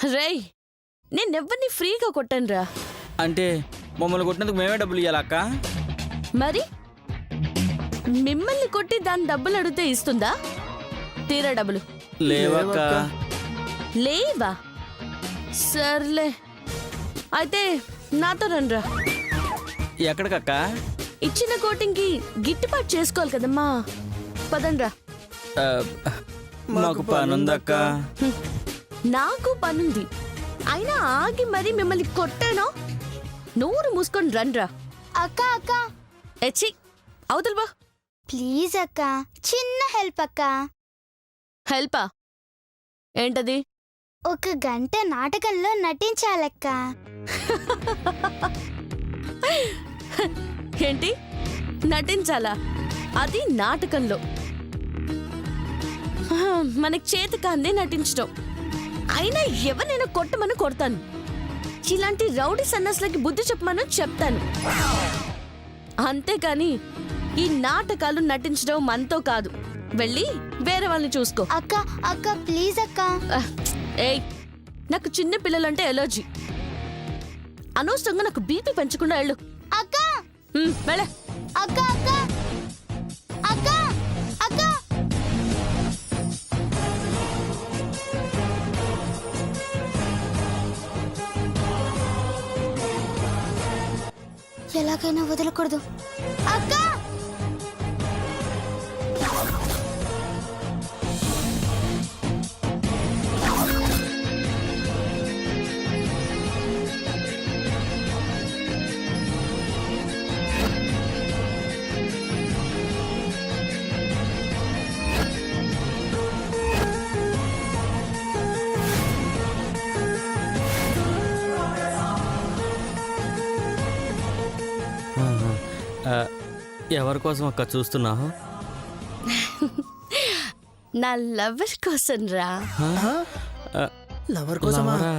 రేయ్, నేనెవ్వరిని ఫ్రీగా కొట్టనురా. అంటే మమ్మల్ని కొట్టినందుకు మేమే డబ్బులు ఇవ్వాలక్క? మరి మిమ్మల్ని కొట్టి దాని డబ్బులు అడిగితే ఇస్తుందా? తీరా డబ్బులు లేవక్క. లేవా? సర్లే, అయితే నాతో రండ్రా. ఎక్కడికక్క? ఇచ్చిన కోటింగ్కి గిట్టుబాటు చేసుకోవాలి కదమ్మా. పదండ్రా. ఆ, మాకు పనుందక్క. నాకు పనుంది, అయినా ఆగి మరీ మిమ్మల్ని కొట్టానో. నోరు మూసుకొని రండ్రా. అక్క అక్క ఎచ్చి అవతల బా. ప్లీజ్ అక్క, చిన్న హెల్ప్ అక్క. హెల్పా? ఏంటది? ఒక గంట నాటకంలో నటించాలక్క. ఏంటి నటించాలా? అది నాటకంలో. మనకి చేతి కాందే నటించడం. అయినా ఎవరినైనా కొట్టమని కొడతాను. ఇలాంటి రౌడీ సన్నాసులకి బుద్ధి చెప్పమని చెప్తాను. అంతేకాని ఈ నాటకాలు నటించడం మనతో కాదు. వెళ్ళి వేరే వాళ్ళని చూసుకో. అక్క అక్క ప్లీజ్ అక్క. ఏయ్, నాకు చిన్న పిల్లలంటే ఎలర్జీ. అనవసరంగా నాకు బీపీ పెంచకుండా వెళ్ళు. అక్క వెళ్ళ. అక్క అక్క అక్క అక్క. ఎలాగైనా వదలకూడదు. అక్క ఎవరి కోసం అక్క చూస్తున్నావు? నా లవర్ కోసం రా. లవర్ కోసమా? లవరా?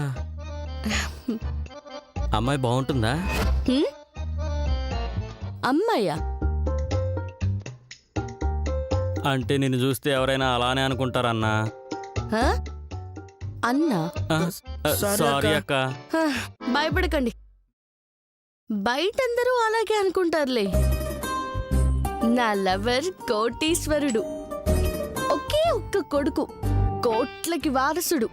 అమ్మాయి బాగుంటుందా? అమ్మాయ్యా? అంటే నిన్ను చూస్తే ఎవరైనా అలానే అనుకుంటారన్నా. అన్నా? సారీ అక్క. భయపడకండి, బయటందరూ అలాగే అనుకుంటారులే. నా లవర్ కోటీశ్వరుడు, ఒకే ఒక్క కొడుకు, కోట్లకి వారసుడు.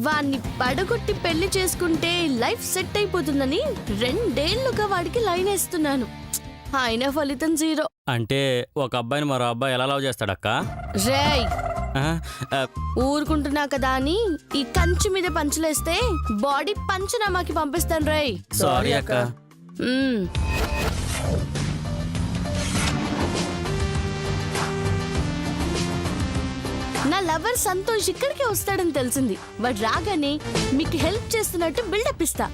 వాణ్ణి పడగొట్టి పెళ్లి చేసుకుంటే లైఫ్ సెట్ అయిపోతుందని 2 ఏళ్లుగా వాడికి లైన్ వేస్తున్నాను. అయినా ఫలితం 0. అంటే ఒక అబ్బాయిని మరో అబ్బాయి ఎలా లవ్ చేస్తాడక్క? రేయ్, ఆ, ఊరుకుంటున్నా కదా అని ఈ కంచు మీద పంచులేస్తే బాడీ పంచనామాకి పంపిస్తాను. రేయ్ సారీ అక్క. నా లవర్ సంతోష్ ఇక్కడికే వస్తాడని తెలిసింది. వాడు రాగానే మీకు హెల్ప్ చేస్తున్నట్టు బిల్డప్ ఇస్తా.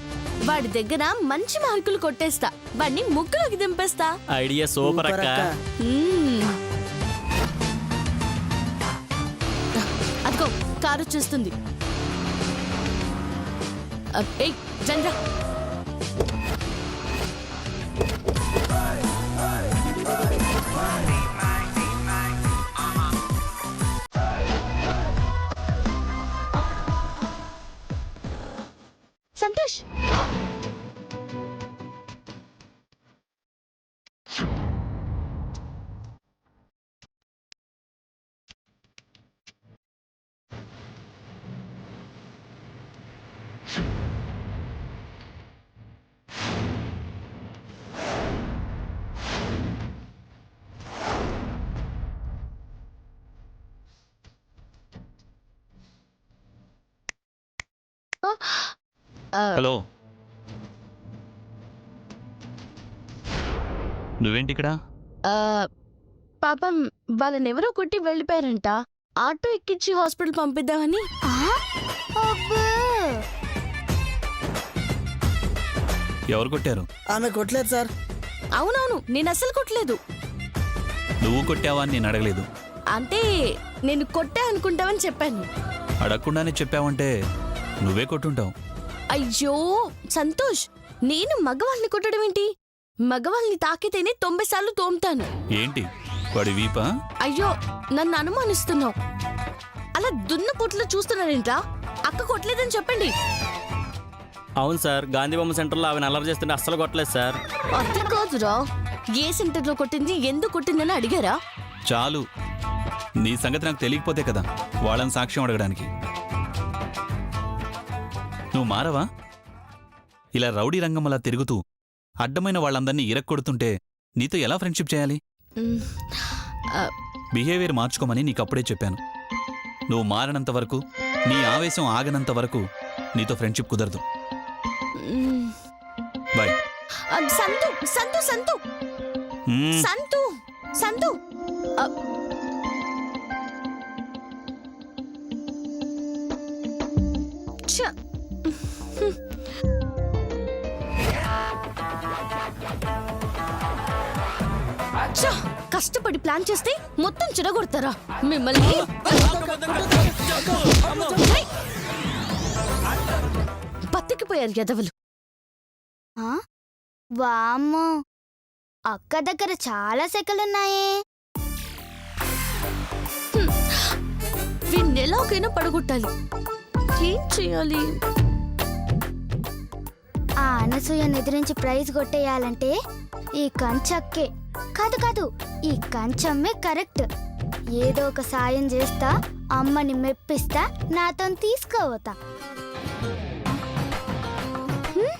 వాడి దగ్గర మంచి మార్కులు కొట్టేస్తా. వాడిని ముగ్గులోకి దింపేస్తా. ఐడియా సూపర్ అక్క. అదిగో కారు వచ్చేస్తుంది. ఏయ్ జండ్రా. సంతోష్, హలో, నువ్వేంటి ఇక్కడ? పాపం వాళ్ళని ఎవరో కొట్టి వెళ్ళిపోయారంట. ఆటో ఎక్కించి హాస్పిటల్ పంపిద్దామని. ఎవరు కొట్టారు? ఆమె కొట్టలేదు సార్. అవునవును, నేను అసలు కొట్టలేదు. నువ్వు కొట్టావా అని నేను అడగలేదు. అంటే నేను కొట్టా అనుకుంటావని చెప్పాను. అడగకుండానే చెప్పావంటే నువ్వే కొట్టుంటావు. అయ్యో సంతోష్, నేను మగవాళ్ళని కొట్టడం ఏంటి? మగవాళ్ళని తాకితేనే 90 సార్లు తోముతాను. ఏంటి వాడి వీపా? అయ్యో నన్ను అనుమానిస్తున్నావు. అలా దున్నపోట్లో చూస్తున్నారేంట్రా? అక్క కొట్టలేదని చెప్పండి. అవును సార్, గాంధీ బొమ్మ సెంటర్లో ఆమెను అల్లరి చేస్తుంటే అస్సలు కొట్టలేదు సార్. అది కాదురా, ఏ సెంటర్లో కొట్టింది, ఎందుకు కొట్టిందని అడిగారా? చాలు, నీ సంగతి నాకు తెలియకపోతే కదా వాళ్ళని సాక్ష్యం అడగడానికి. నువ్వు మారవా? ఇలా రౌడీ రంగంలా తిరుగుతూ అడ్డమైన వాళ్ళందరినీ ఇరక్కొడుతుంటే నీతో ఎలా ఫ్రెండ్షిప్ చేయాలి? మ్, ఆ, బిహేవియర్ మార్చుకోమని నీకప్పుడే చెప్పాను. నువ్వు మారనంత వరకు, నీ ఆవేశం ఆగనంత వరకు నీతో ఫ్రెండ్షిప్ కుదరదు. మ్, బాయ్. ఆ, సంతు సంతు సంతు మ్మ్. సంతు సంతు ఆ, ఛ. ఛ, కష్టపడి ప్లాన్ చేస్తే మొత్తం చెడగొడతారా మిమ్మల్ని? హై! బతికిపోయారు ఎదవలు. ఆ? వామ్మో, అక్క దగ్గర చాలా సెకలున్నాయే. వీణ్ణి ఎలాగైనా పడగొట్టాలి. ఏం చేయాలి? ఆ అనసూయను ఎదిరించి ప్రైజ్ కొట్టేయాలంటే ఈ కంచక్కే కాదు కాదు, ఈ కంచమ్మే కరెక్ట్. ఏదో ఒక సాయం చేస్తా, అమ్మని మెప్పిస్తా, నాతో తీసుకోవతా. హ్మ్.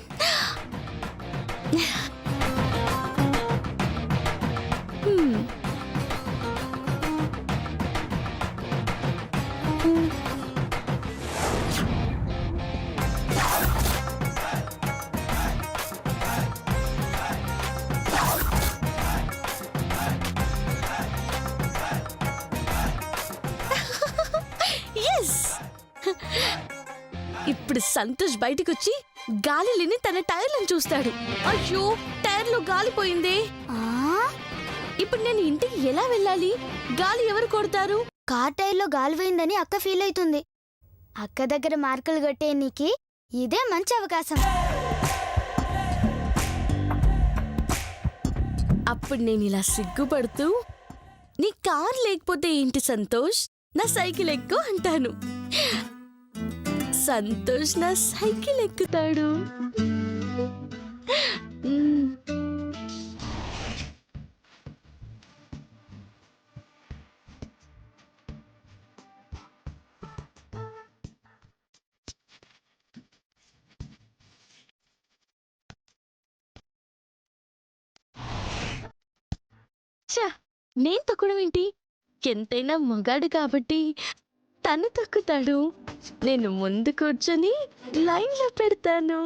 Yes! ఇప్పుడు సంతోష్ బయటకొచ్చి గాలి లేని తన టైర్లను చూస్తాడు. అయ్యో, టైర్లో గాలిపోయిందే. ఆ? ఇప్పుడు నేను ఇంటికి ఎలా వెళ్ళాలి? గాలి ఎవరు కొడతారు? కార్ టైర్లో గాలిపోయిందని అక్క ఫీల్ అవుతుంది. అక్క దగ్గర మార్కులు కొట్టే నీకి ఇదే మంచి అవకాశం. అప్పుడు నేను ఇలా సిగ్గుపడుతూ, నీ కార్ లేకపోతే ఏంటి సంతోష్, నా సైకిల్ ఎక్కు అంటాను. సంతోష్ నా సైకిల్ ఎక్కుతాడు. మ్మ్. ఛ, నేను తొక్కడం ఏంటి? ఎంతైనా మగాడు కాబట్టి తను తొక్కుతాడు. నేను ముందు కూర్చొని లైన్లో పెడతాను.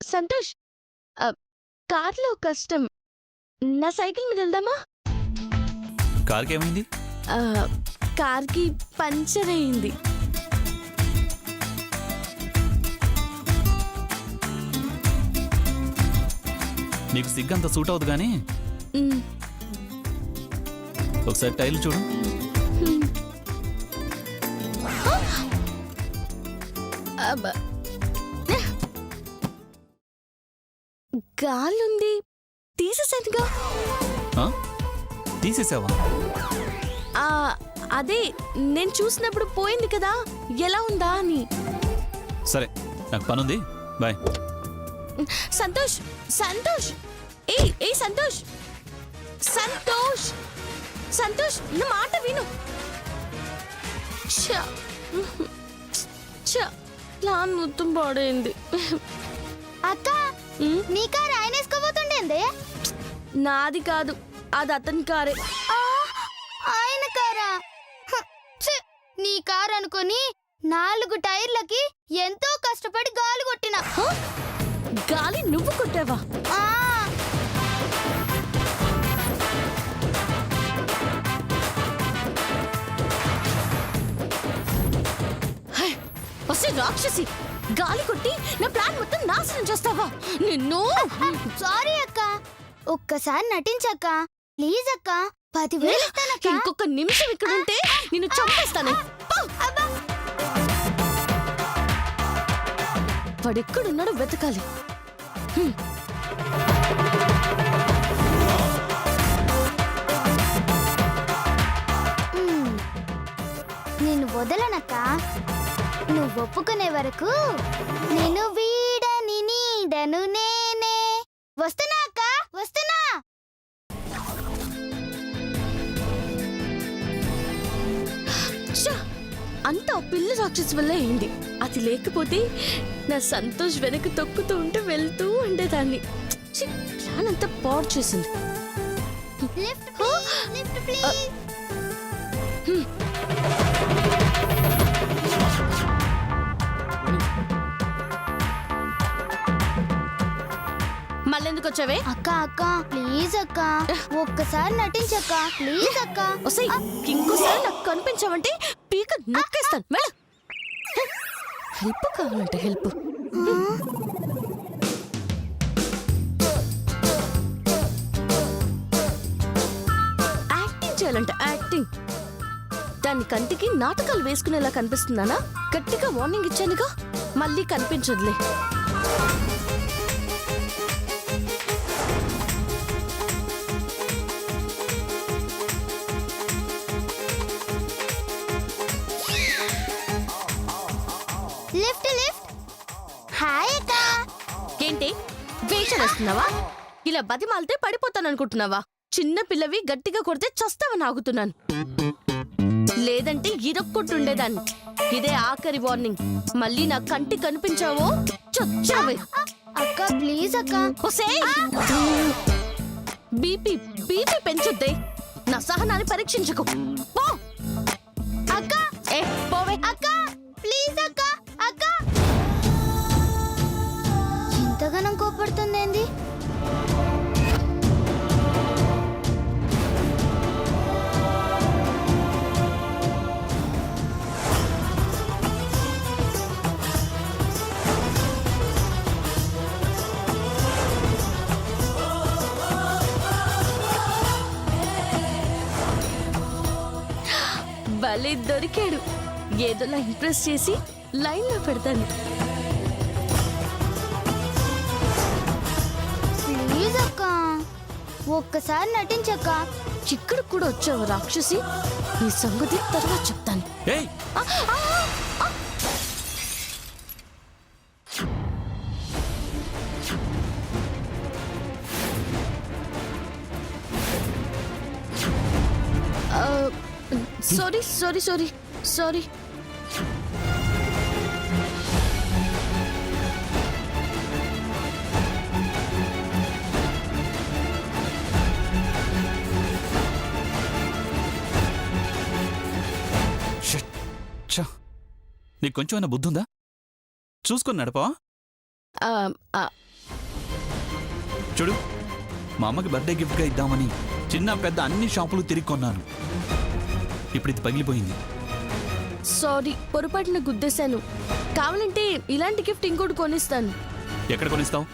సంతోష్, కార్లో కష్టం. నా సైకిల్ మీద వెళ్దామా? కార్కేమైంది? కార్కి పంచర్ అయింది. నీకు సిగ్గంత సూట్ అవుతుంది కానీ మ్, ఒకసారి టైర్లు చూడు. మ్. అబ్బ. గాలుంది, తీసేసానుగా. ఆ? తీసేసావా? అదే నేను చూసినప్పుడు పోయింది కదా, ఎలా ఉందా అని. సరే, నాకు పనుంది, బాయ్. సంతోష్ సంతోష్, ఏ ఏ సంతోష్ సంతోష్ సంతోష్, నా మాట విను. ఛ, ఛ, ప్లాన్ మొత్తం పాడైంది. అక్క, నీ కారు ఆయన వేసుకోబోతుండేందే? నాది కాదు, అది అతని కారే. ఆయన కారా? హ, ఛీ, నీ కారు అనుకొని 4 టైర్లకి ఎంతో కష్టపడి గాలి కొట్టిన. హ? గాలి నువ్వు కొట్టావా? ఆ, ఒసే రాక్షసి, గాలి కొట్టి నా ప్లాన్ మొత్తం నాశనం చేస్తావా? నిన్ను సారీ అక్క, ఒక్కసారి నటించక్క ప్లీజ్ అక్క. 10,000 ఇస్తానక్క. ఇంకొక నిమిషం ఇక్కడ ఉంటే నిన్ను చంపేస్తాను. వాడెక్కడున్నాడో వెతకాలి. నేను వదలనక్క. నువ్వు ఒప్పుకునే వరకు నేను వీడని నీడను నేనే. వస్తున్నా అక్క, వస్తున్నా. ఛ! అంతా ఆ పిల్ల రాక్షసి వల్లే అయింది. అది లేకపోతే నా సంతోష్ వెనక తొక్కుతూ ఉంటే వెళ్తూ ఉండేదాన్ని. ఛీ! ప్లాన్ అంతా పాడు చేసింది. Lift please, lift please. మళ్ళెందుకు వచ్చావే? అక్క అక్క ప్లీజ్ అక్క, ఒక్కసారి నటించక్క ప్లీజ్ అక్క. ఒసేయ్, ఇంకోసారి నాకు కనిపించావంటే పీక నొక్కేస్తాను. వెళ్ళు. హెల్ప్ కావాలంటే హెల్ప్. యాక్టింగ్ చేయాలంటే యాక్టింగ్. దాని కంటికి నాటకాలు వేసుకునేలా కనిపిస్తున్నానా? గట్టిగా వార్నింగ్ ఇచ్చానుగా, మళ్ళీ కనిపించదులే. Lift lift. హాయ్ అక్క. ఏంటి వేషాలు వేస్తున్నావా? ఇలా బతిమాలితే పడిపోతాననుకుంటున్నావా? చిన్న పిల్లవి గట్టిగా కొడితే చస్తావని ఆగుతున్నాను. లేదంటే ఇరక్కొట్టుండేదాన్ని. ఇదే ఆఖరి వార్నింగ్. మళ్ళీ నా కంటి కనిపించావో చచ్చావే. అక్క ప్లీజ్ అక్క. ఒసేయ్! బీపీ బీపీ పెంచుద్దే. నా సహనాన్ని పరీక్షించకు. పో. అక్క ఏ పోవే. అక్క ప్లీజ్ అక్క. అక్క ఇంతగానం కోపడుతుందేంది? భలే దొరికాడు. ఏదోలా ఇంప్రెస్ చేసి లైన్ లో పెడతాను. ప్లీజ్ అక్క, ఒక్కసారి నటించక్క. ఇక్కడ కూడా వచ్చావు రాక్షసి. ఈ సంగతి తర్వాత చెప్తాను. ఏయ్ ఆ, ఆ, ఆ. Sorry sorry sorry sorry. Shut. ఛ. నీకు కొంచెమైనా బుద్ధుందా? చూసుకొని నడపవా? చూడు, మా అమ్మకి బర్త్డే గిఫ్ట్గా ఇద్దామని చిన్న పెద్ద అన్ని షాపులు తిరిగి కొన్నాను. ఇప్పుడు ఇది పగిలిపోయింది. సారీ, పొరపాటున గుద్దేశాను. కావాలంటే ఇలాంటి గిఫ్ట్ ఇంకోటి కొనిస్తాను. ఎక్కడ కొనిస్తావు?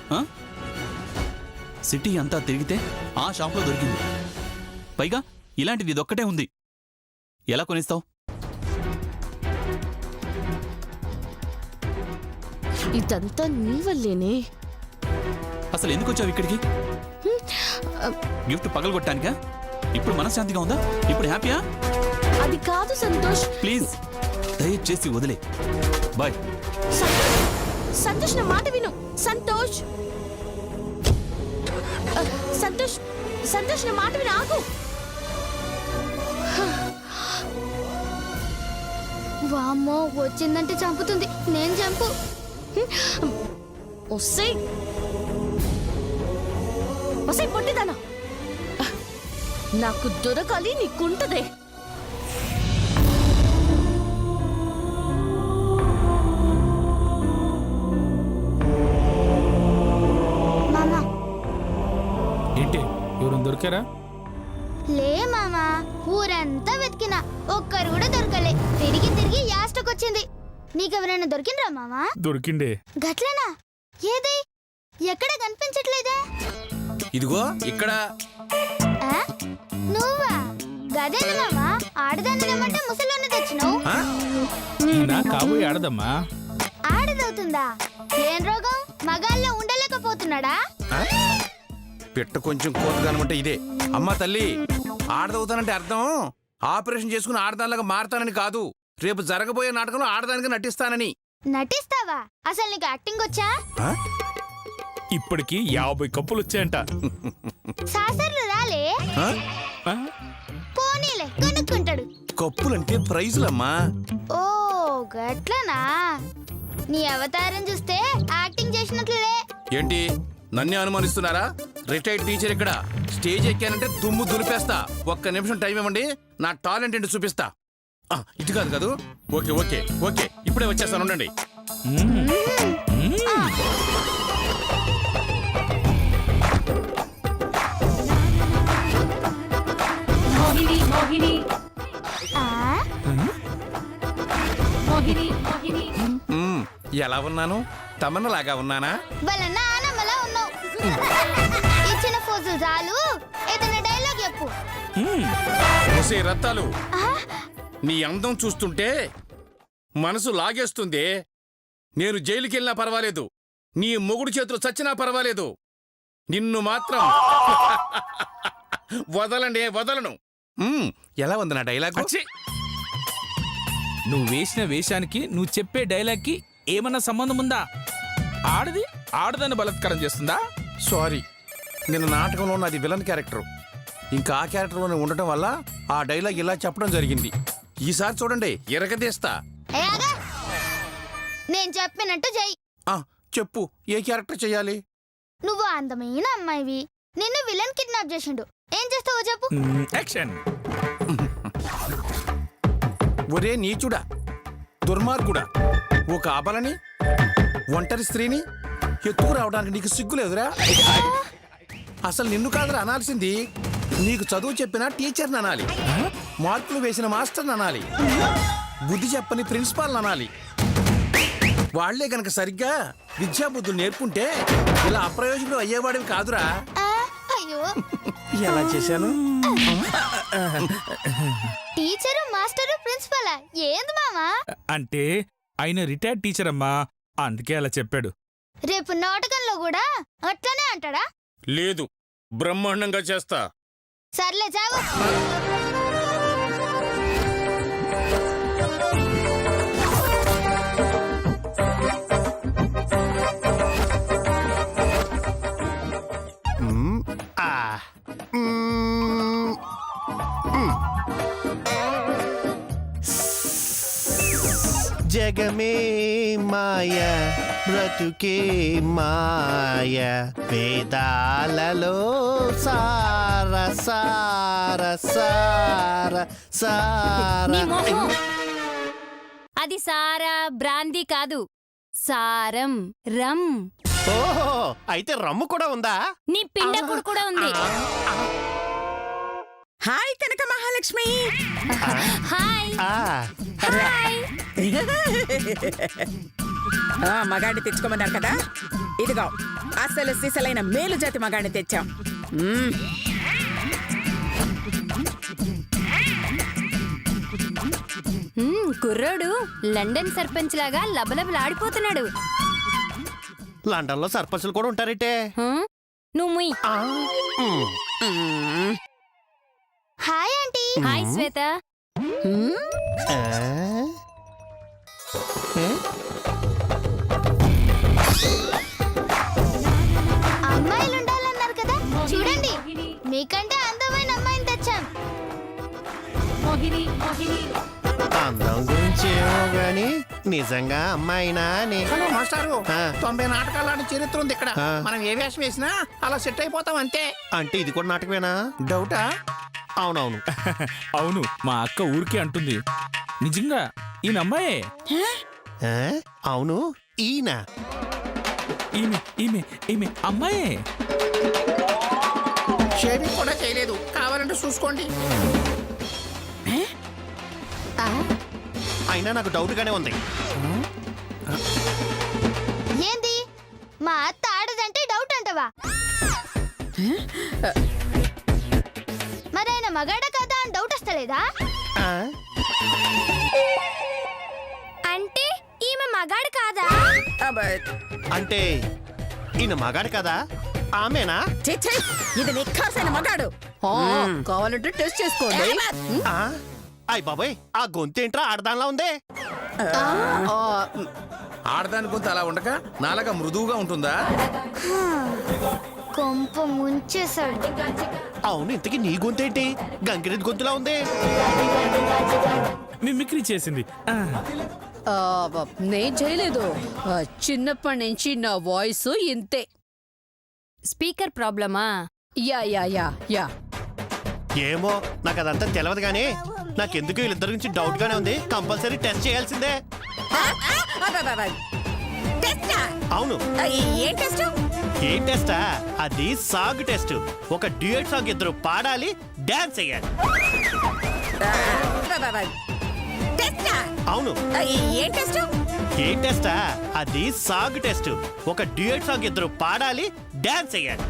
సిటీ అంతా తిరిగితే ఆ షాప్లో దొరికింది. పైగా ఇలాంటిది ఇదొక్కటే ఉంది. ఎలా కొనిస్తావు? ఇదంతా నీ వల్లేనే. అసలు ఎందుకు వచ్చావు ఇక్కడికి? గిఫ్ట్ పగలగొట్టానికా? ఇప్పుడు మనశ్శాంతిగా ఉందా? ఇప్పుడు హ్యాపీయా? అది కాదు సంతోష్. ప్లీజ్ దయచేసి వదిలే. బాయ్. సంతోష్, సంతోష్ నా మాట విను. సంతోష్, సంతోష్, సంతోష్ నా మాట విను. ఆగు. వామ్మో, వచ్చిందంటే చంపుతుంది. నేను చంపు. ఒసేయ్, ఒసేయ్ పొట్టిదానా, నాకు దొరకాలి, నీకుంటదే. మామా ఏంటి ఎవరు దొరికారా? లే మామా, ఊరంతా వెతికినా ఒక్కరు కూడా దొరకలే. తిరిగి తిరిగి యాస్టకొచ్చింది. నీకెవరైనా దొరికినరా మావా? దొరికిండే. గట్లనా? ఏది? ఎక్కడ కనిపించట్లేదే? ఇదిగో ఇక్కడ. ఆ? నువ్వా? గదేనా మావా? ఆడదాన్ని రమ్మంటే ముసలోని తెచ్చినావు. ఆ? ఈయన కాబోయే ఆడదమ్మా. ఆడదవుతుందా? ఏం రోగం? మగాల్లో ఉండలేకపోతున్నాడా? ఆ? పిట్ట కొంచెం కోతగానమంటే ఇదే. అమ్మా తల్లి, ఆడదవుతానంటే అర్థం ఆపరేషన్ చేసుకుని ఆడదానిలాగా మారతానని కాదు. రేపు జరగబోయే నాటకంలో ఆడదానికి నటిస్తానని. నటిస్తావా? అసలు నీకు యాక్టింగ్ వచ్చా? ఆ? ఇప్పటికి 50 కప్పులు వచ్చాయంట. సాసర్లు రాలే? ఆ? ఆ? పోనీలే, కనుక్కుంటాడు. కప్పులంటే ప్రైజులమ్మా. ఓ గట్లనా? నీ అవతారం చూస్తే యాక్టింగ్ చేసినట్లే. ఏంటి నన్నే అనుమానిస్తున్నారా? రిటైర్డ్ టీచర్ ఇక్కడ. స్టేజ్ ఎక్కానంటే దుమ్ము దులిపేస్తా. ఒక్క నిమిషం టైం ఇవ్వండి, నా టాలెంట్ ఏంటి చూపిస్తా. ఇటు కాదు కాదు. ఓకే ఓకే ఓకే, ఇప్పుడే వచ్చేస్తాను, ఉండండి. ఆ? మ్మ్, ఎలా ఉన్నాను? తమన్నలాగా ఉన్నానా? వాళ్ళన్న ఆనమ్మలా ఉన్నావు. ఇచ్చిన ఫోజులు చాలు, ఏదైనా డైలాగ్ చెప్పు. ఒసే రత్తాలు, నీ అందం చూస్తుంటే మనసు లాగేస్తుంది. నేను జైలుకి వెళ్ళినా పర్వాలేదు, నీ మొగుడు చేతులు చచ్చినా పర్వాలేదు, నిన్ను మాత్రం వదలను. ఎలా ఉంది నా డైలాగ్? అచ్చి! నువ్వు వేసిన వేషానికి నువ్వు చెప్పే డైలాగ్కి ఏమన్నా సంబంధం ఉందా? ఆడది ఆడదాన్ని బలాత్కారం చేస్తుందా? సారీ, నిన్న నాటకంలో ఉన్నది విలన్ క్యారెక్టర్. ఇంకా ఆ క్యారెక్టర్లోనే ఉండటం వల్ల ఆ డైలాగ్ ఇలా చెప్పడం జరిగింది. ఈసారి చూడండి, ఎరగదీస్తా. ఏ ఆగా? నేను చెప్పినట్టు చెయ్యి. చెప్పు, ఏ క్యారెక్టర్ చెయ్యాలి? నువ్వు అందమైన అమ్మాయివి, నిన్ను విలన్ కిడ్నాప్ చేసిండు. ఏం చేస్తావో చెప్పు. యాక్షన్! ఒరే నీచుడా, దుర్మార్గుడా, ఒక అబలని ఒంటరి స్త్రీని ఎత్తుకు రావడానికి నీకు సిగ్గులేదురా? అసలు నిన్ను కాదురా అనాల్సింది, నీకు చదువు చెప్పిన టీచర్ని అనాలి, మార్కులు వేసిన మాస్టర్ని అనాలి, బుద్ధి చెప్పని ప్రిన్సిపాల్ని అనాలి. వాళ్లే గనక సరిగ్గా విద్యాబుద్ధులు నేర్పుంటే ఇలా అప్రయోజకుడు అయ్యేవాడివి కాదురా. అయ్యో, ఎలా చేశాను? టీచరు మాస్టరు ప్రిన్సిపలా? ఏంది మామా? అంటే ఆయన రిటైర్డ్ టీచర్ అమ్మా, అందుకే అలా చెప్పాడు. రేపు నాటకంలో కూడా అట్లనే అంటాడా? లేదు, బ్రహ్మాండంగా చేస్తా. సర్లే చావు. జగమే మాయ బ్రతుకే మాయ వేదాలలో సార సార సార సార. నీ మొహం. అది సారా బ్రాందీ కాదు, సారం రమ్. ఓహో, అయితే రమ్ము కూడా ఉందా? నీ పిండకుడు కూడా ఉంది. హాయ్ కనక మహాలక్ష్మి. హాయ్ ఆ, హాయ్. మగాడిని తెచ్చుకోమన్నారు కదా, ఇదిగో అసలు సిసలైన మేలు జాతి మగాడిని తెచ్చాం. కుర్రోడు లండన్ సర్పంచ్ లాగా లబలబలాడిపోతున్నాడు. లండన్ లో సర్పంచులు కూడా ఉంటారంటే. నువ్వు ముయ్. Hi aunty. హాయ్ శ్వేత. అమ్మాయిలు ఉండాలన్నారు కదా, చూడండి మీకంటే అందమైన అమ్మాయిని తెచ్చాం. అందం గురించి ఏమో గాని నిజంగా అమ్మాయినా అని. హలో మాస్టారు, ఆ. 90 నాటకాల చరిత్ర ఉంది ఇక్కడ. ఆ. మనం ఏ వేషం వేసినా అలా సెట్ అయిపోతాం అంతే. అంటే ఇది కూడా నాటకమేనా? డౌటా? అవునవును. అవును, మా అక్క ఊరికే అంటుంది. నిజంగా ఈయన అమ్మాయే. ఆ, అవును, ఈయన ఈమె ఈమె ఈమె అమ్మాయే. షేవింగ్ కూడా చేయలేదు, కావాలంటే చూసుకోండి. అయినా నాకు డౌట్గానే ఉంది. ఏంది మా అత్త ఆడదంటే డౌట్ అంటవా? మరైనా మగాడ కదా అని డౌట్ వస్తలేదా? ఆ? అంటే ఈమె మగాడు కాదా? అబ్బా, అంటే ఈయన మగాడు కదా, ఆమెనా? ఛీ, ఛీ, ఇది నిఖార్సైన మగాడు. కావాలంటే టెస్ట్ చేసుకోండి. ఆ? అయ్ బాబాయ్, ఆ గొంతేంట్రా ఆడదానిలా ఉందే. ఆడదాని గొంతు అలా ఉండక నాలాగా మృదువుగా ఉంటుందా? కొంప ముంచేశాడు. అవును, ఇంతకీ నీ గొంతేంటి గంగిరెద్దు గొంతులా ఉంది? మిమిక్రీ చేసింది. నేను చేయలేదు. చిన్నప్పటి నుంచి నా వాయిస్ ఇంతే. స్పీకర్ ప్రాబ్లమా? యా యా యా యా ఏమో, నాకు అదంతా తెలియదు కానీ నాకెందుకు వీళ్ళిద్దరి గురించి డౌట్ గానే ఉంది. కంపల్సరీ టెస్ట్ చేయాల్సిందే. అబ్బబ్బబ్బ. టెస్టా? అవును. ఏం టెస్ట్? ఏ టెస్టా? అది సాంగ్ టెస్ట్. ఒక డ్యూయట్ సాంగ్ ఇద్దరు పాడాలి, డాన్స్ చేయాలి. అబ్బబ్బబ్బ. టెస్టా? అవును. ఏం టెస్ట్? ఏ టెస్టా? అది సాంగ్ టెస్ట్. ఒక డ్యూయట్ సాంగ్ ఇద్దరు పాడాలి, డాన్స్ చేయాలి.